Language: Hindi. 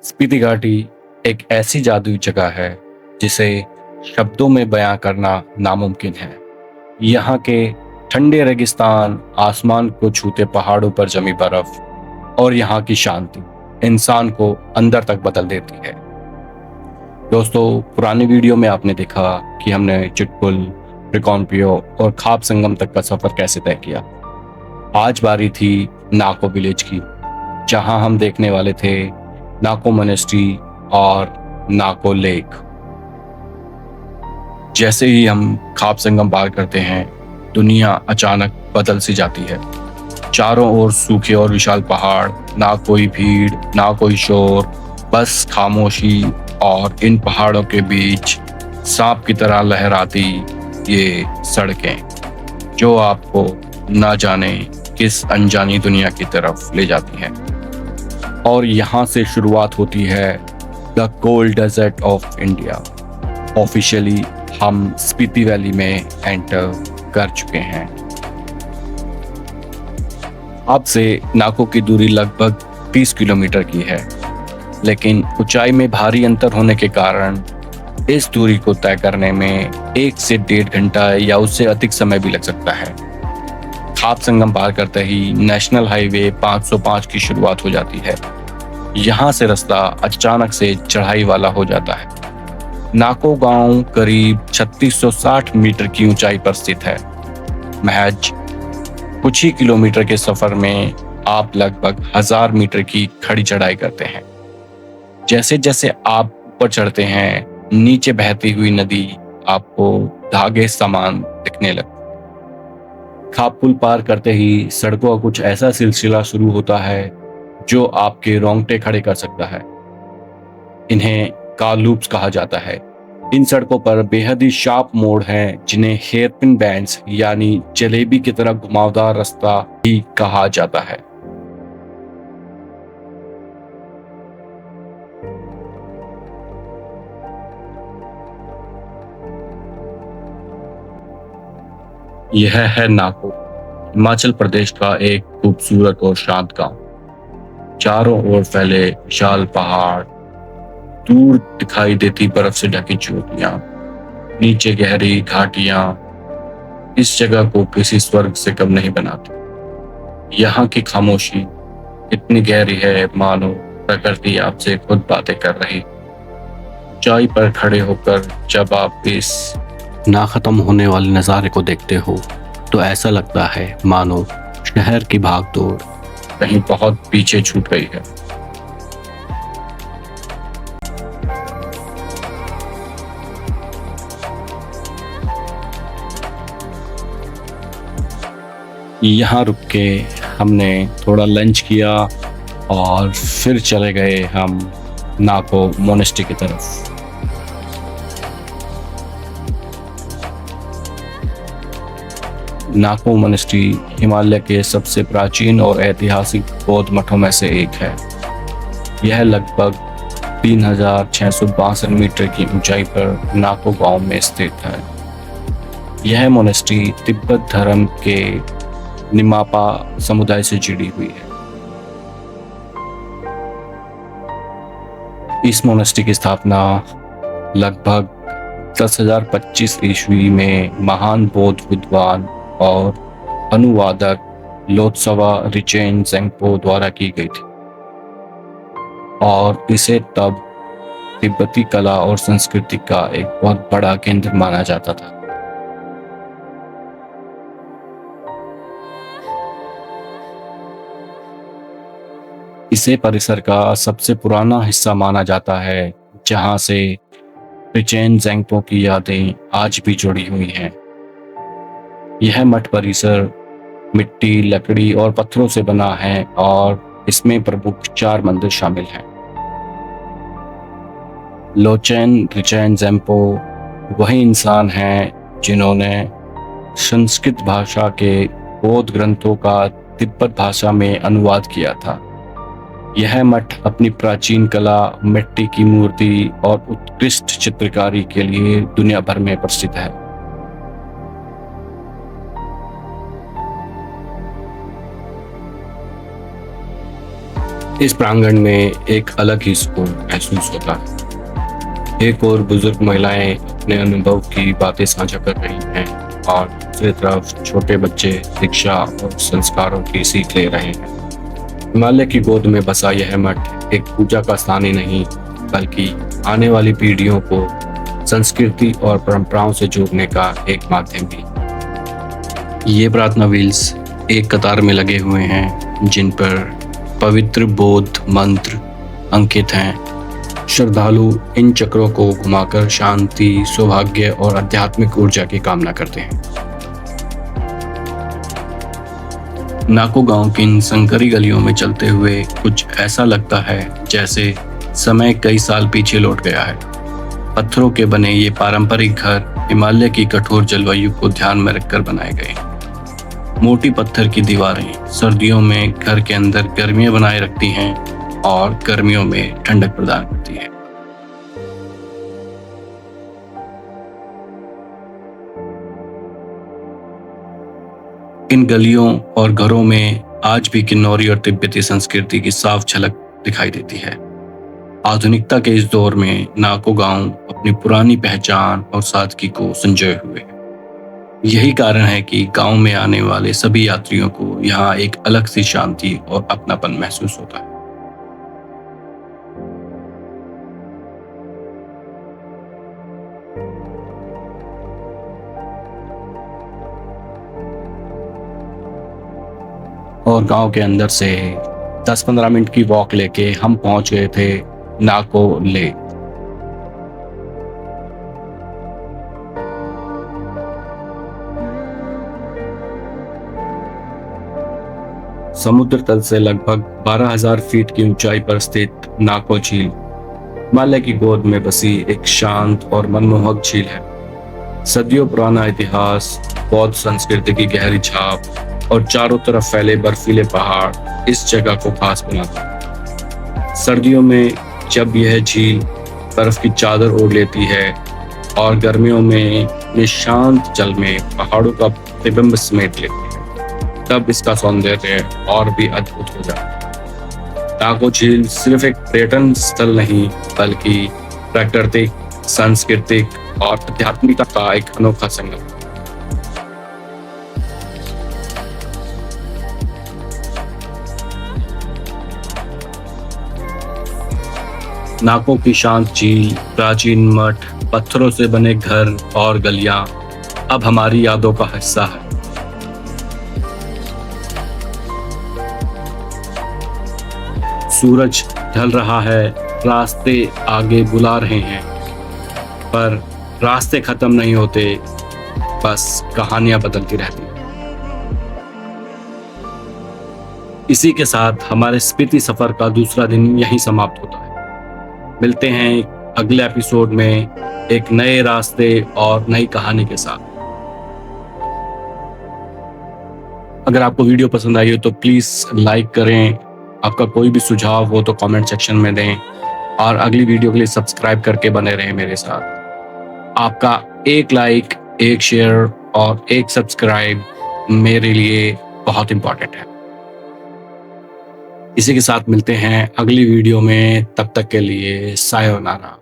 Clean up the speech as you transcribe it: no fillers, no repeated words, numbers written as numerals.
स्पीति घाटी एक ऐसी जादुई जगह है जिसे शब्दों में बयां करना नामुमकिन है। यहाँ के ठंडे रेगिस्तान, आसमान को छूते पहाड़ों पर जमी बर्फ और यहाँ की शांति इंसान को अंदर तक बदल देती है। दोस्तों, पुरानी वीडियो में आपने देखा कि हमने चिटकुल, रिकॉनपियो और खाप संगम तक का सफर कैसे तय किया। आज बारी थी नाको विलेज की, जहां हम देखने वाले थे नाको मोनेस्ट्री और नाको लेक। जैसे ही हम खाप संगम पार करते हैं, दुनिया अचानक बदल सी जाती है। चारों ओर सूखे और विशाल पहाड़, ना कोई भीड़, ना कोई शोर, बस खामोशी। और इन पहाड़ों के बीच सांप की तरह लहराती ये सड़कें, जो आपको ना जाने किस अनजानी दुनिया की तरफ ले जाती हैं। और यहाँ से शुरुआत होती है the cold desert of India. Officially हम स्पीति वैली में एंटर कर चुके हैं। अब से नाको की दूरी लगभग 30 किलोमीटर की है, लेकिन ऊंचाई में भारी अंतर होने के कारण इस दूरी को तय करने में 1 से 1.5 घंटा या उससे अधिक समय भी लग सकता है। खाप संगम पार करते ही नेशनल हाईवे 505 की शुरुआत हो जाती है। यहाँ से रास्ता अचानक से चढ़ाई वाला हो जाता है। नाको गांव करीब 3660 मीटर की ऊंचाई पर स्थित है। महज कुछ ही किलोमीटर के सफर में आप लगभग 1000 मीटर की खड़ी चढ़ाई करते हैं। जैसे जैसे आप ऊपर चढ़ते हैं, नीचे बहती हुई नदी आपको धागे समान दिखने लगती। खाप पुल पार करते ही सड़कों का कुछ ऐसा सिलसिला शुरू होता है जो आपके रोंगटे खड़े कर सकता है। इन्हें कार लूप्स कहा जाता है। इन सड़कों पर बेहद ही शार्प मोड़ हैं, जिन्हें हेयरपिन बैंड्स यानी जलेबी की तरह घुमावदार रास्ता भी कहा जाता है। यह है नाको, हिमाचल प्रदेश का एक खूबसूरत और शांत गांव। चारों ओर फैले विशाल पहाड़, दूर दिखाई देती बर्फ से ढकी चोटियां, नीचे गहरी घाटियां इस जगह को किसी स्वर्ग से कम नहीं बनाती। यहाँ की खामोशी इतनी गहरी है मानो प्रकृति आपसे खुद बातें कर रही। ऊंचाई पर खड़े होकर जब आप इस ना खत्म होने वाले नज़ारे को देखते हो तो ऐसा लगता है मानो शहर की भागदौड़ कहीं बहुत पीछे छूट गई है। यहाँ रुक के हमने थोड़ा लंच किया और फिर चले गए हम नाको मोनेस्ट्री की तरफ। नाको मोनेस्ट्री हिमालय के सबसे प्राचीन और ऐतिहासिक बौद्ध मठों में से एक है। यह लगभग 3662 मीटर की ऊंचाई पर नाको गांव में स्थित है। यह मोनेस्ट्री तिब्बत धर्म के निमापा समुदाय से जुड़ी हुई है। इस मोनेस्ट्री की स्थापना लगभग 10,025 ईस्वी में महान बौद्ध विद्वान और अनुवादक लोत्सवा रिचेन ज़ेंगपो द्वारा की गई थी, और इसे तब तिब्बती कला और संस्कृति का एक बहुत बड़ा केंद्र माना जाता था। इसे परिसर का सबसे पुराना हिस्सा माना जाता है, जहां से रिचेन ज़ेंगपो की यादें आज भी जुड़ी हुई हैं। यह मठ परिसर मिट्टी, लकड़ी और पत्थरों से बना है और इसमें प्रमुख 4 मंदिर शामिल हैं। लोचेन रिचेन ज़ेंगपो वही इंसान हैं जिन्होंने संस्कृत भाषा के बौद्ध ग्रंथों का तिब्बत भाषा में अनुवाद किया था। यह मठ अपनी प्राचीन कला, मिट्टी की मूर्ति और उत्कृष्ट चित्रकारी के लिए दुनिया भर में प्रसिद्ध है। इस प्रांगण में एक अलग ही सुकून महसूस होता है। एक और बुजुर्ग महिलाएं अपने अनुभव की बातें साझा कर रही हैं और दूसरी तरफ छोटे बच्चे शिक्षा और संस्कारों की सीख ले रहे हैं। हिमालय की गोद में बसा यह मठ एक पूजा का स्थान ही नहीं, बल्कि आने वाली पीढ़ियों को संस्कृति और परंपराओं से जोड़ने का एक माध्यम भी। ये प्रार्थना व्हील्स एक कतार में लगे हुए हैं, जिन पर पवित्र बौद्ध मंत्र अंकित हैं। श्रद्धालु इन चक्रों को घुमाकर शांति, सौभाग्य और आध्यात्मिक ऊर्जा की कामना करते हैं। नाको गांव की इन संकरी गलियों में चलते हुए कुछ ऐसा लगता है जैसे समय कई साल पीछे लौट गया है। पत्थरों के बने ये पारंपरिक घर हिमालय की कठोर जलवायु को ध्यान में रखकर बनाए गए हैं। मोटी पत्थर की दीवारें सर्दियों में घर के अंदर गर्मियां बनाए रखती हैं और गर्मियों में ठंडक प्रदान करती हैं। इन गलियों और घरों में आज भी किन्नौरी और तिब्बती संस्कृति की साफ झलक दिखाई देती है। आधुनिकता के इस दौर में नाको गांव अपनी पुरानी पहचान और सादगी को संजोए हुए है। यही कारण है कि गांव में आने वाले सभी यात्रियों को यहाँ एक अलग सी शांति और अपनापन महसूस होता है। और गांव के अंदर से 10-15 मिनट की वॉक लेके हम पहुंच गए थे नाको लेक। समुद्र तल से लगभग 12,000 फीट की ऊंचाई पर स्थित नाको झील हिमालय की गोद में बसी एक शांत और मनमोहक झील है। सदियों पुराना इतिहास, बौद्ध संस्कृति की गहरी छाप और चारों तरफ फैले बर्फीले पहाड़ इस जगह को खास बनाते हैं। सर्दियों में जब यह झील बर्फ की चादर ओढ़ लेती है और गर्मियों में ये शांत जल में पहाड़ों का प्रतिबिंब समेट लेती है, तब इसका सौंदर्य और भी अद्भुत हो जाता है। नाको झील सिर्फ एक पर्यटन स्थल नहीं, बल्कि प्राकृतिक, सांस्कृतिक और आध्यात्मिकता का एक अनोखा संगम। नाको की शांत झील, प्राचीन मठ, पत्थरों से बने घर और गलियां अब हमारी यादों का हिस्सा है। सूरज ढल रहा है, रास्ते आगे बुला रहे हैं, पर रास्ते खत्म नहीं होते, बस कहानियां बदलती रहती हैं। इसी के साथ हमारे स्पीति सफर का दूसरा दिन यहीं समाप्त होता है। मिलते हैं अगले एपिसोड में एक नए रास्ते और नई कहानी के साथ। अगर आपको वीडियो पसंद आई हो तो प्लीज लाइक करें। आपका कोई भी सुझाव हो तो कमेंट सेक्शन में दें और अगली वीडियो के लिए सब्सक्राइब करके बने रहें मेरे साथ। आपका एक लाइक, एक शेयर और एक सब्सक्राइब मेरे लिए बहुत इंपॉर्टेंट है। इसी के साथ मिलते हैं अगली वीडियो में, तब तक के लिए सायोनारा।